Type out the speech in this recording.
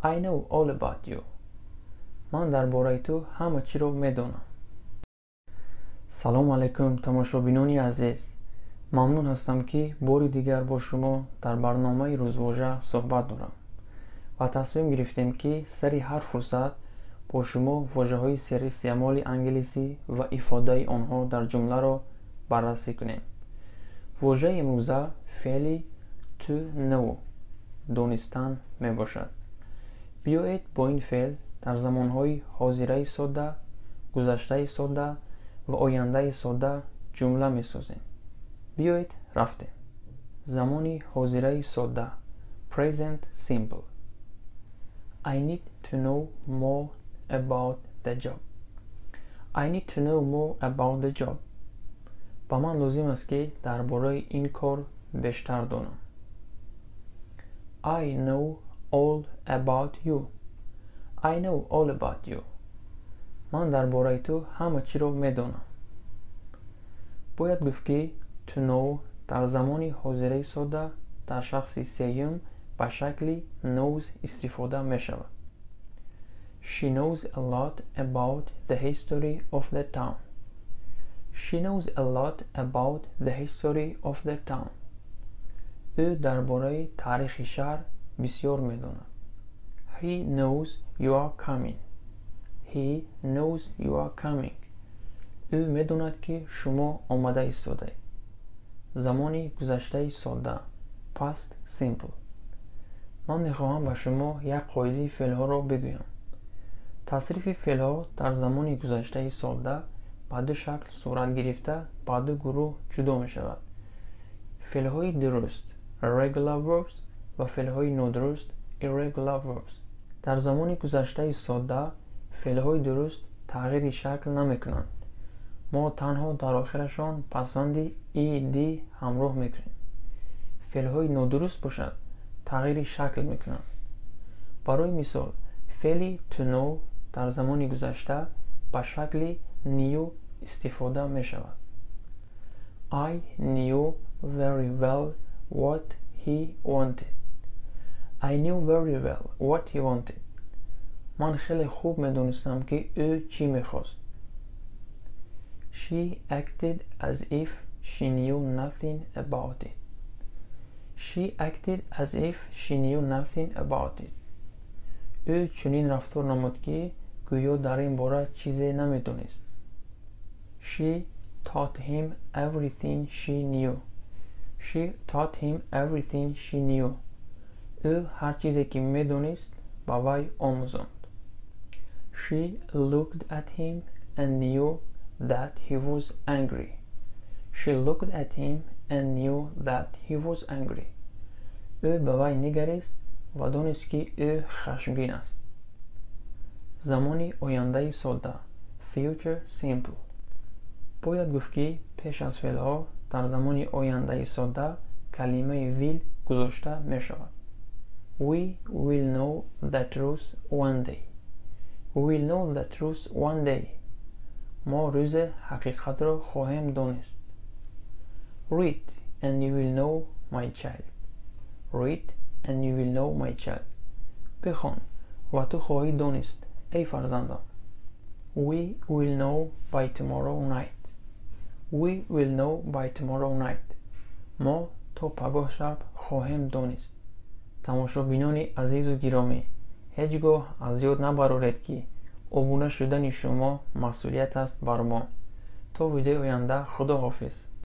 I know all about you. من درباره تو همه چی رو میدونم. سلام علیکم تماشابینان عزیز. ممنون هستم که باری دیگر با شما در برنامه روزواژه صحبت دارم و تصمیم گرفتیم که سری هر فرصت با شما واژه های سری استعمال انگلیسی و افاده آنها در جمله را بررسی کنیم. واژه امروزه فعل to know دانستن می باشد. بیایید با این فعل در زمانهای حاضره ساده، گذشته ساده و آینده ساده جمله می سازیم. بیایید رفتیم. زمان حاضره ساده present simple. I need to know more about the job. I need to know more about the job. با من لازم است که درباره این کار بیشتر دانم. I know all about you. I know all about you. من درباره تو همه چی رو میدانم. باید گفت که to know در زمان حاضره ساده در شخص سیوم به شکل knows استفاده می شود. She knows a lot about the history of the town. She knows a lot about the history of the town. او درباره تاریخ شهر بسیار می‌داند. He knows you are coming. He knows you are coming. او می‌داند که شما آمده ایستاده. زمان گذشته ساده past simple. من می‌خواهم به شما یک قاعده فعل‌ها را بگویم. تصریف فعل‌ها در زمان گذشته ساده به دو شکل صورت گرفته به دو گروه جدا می‌شود. فعل‌های درست regular verbs و فعل‌های نادرست irregular verbs. در زمان گذشته ساده فعل‌های درست تغییر شکل نمی‌کنند. ما تنها در آخرشان پسند ed همراه می‌کنیم. فعل‌های نادرست باشد تغییر شکل می‌کنند. برای مثال فعل to know در زمان گذشته به شکل knew استفاده می‌شود. I knew very well what he wanted. I knew very well what he wanted. من خیلی خوب می‌دانستم که او چی می‌خواست. She acted as if she knew nothing about it. She acted as if she knew nothing about it. او چنین رفتار نمود که گویا در این باره چیزی نمی‌دانست. She taught him everything she knew. She taught him everything she knew. او هر چیزی که می‌دانست به وی آموزاند. She looked at him and knew that he was angry. She looked at him and knew that he was angry. او به وی نگریست و دانست که او خشمگین است. زمان آینده ساده future simple. باید گفت که پیش از فعل‌ها در زمان آینده ساده کلمه will گذاشته می شود. We will know the truth one day. We will know the truth one day. ما روز حقیقت را خواهیم دانست. Read and you will know my child. Read and you will know my child. بخوان و تو خواهی دانست ای فرزندم. We will know by tomorrow night. We will know by tomorrow night. ما تا پگاه شب خواهیم دانست. تماشابینان عزیز و گرامی، هیچگاه از یاد نبرارید که ابونه شدن شما مسئولیت است بر ما. تا ویدیو آینده خدا حافظ.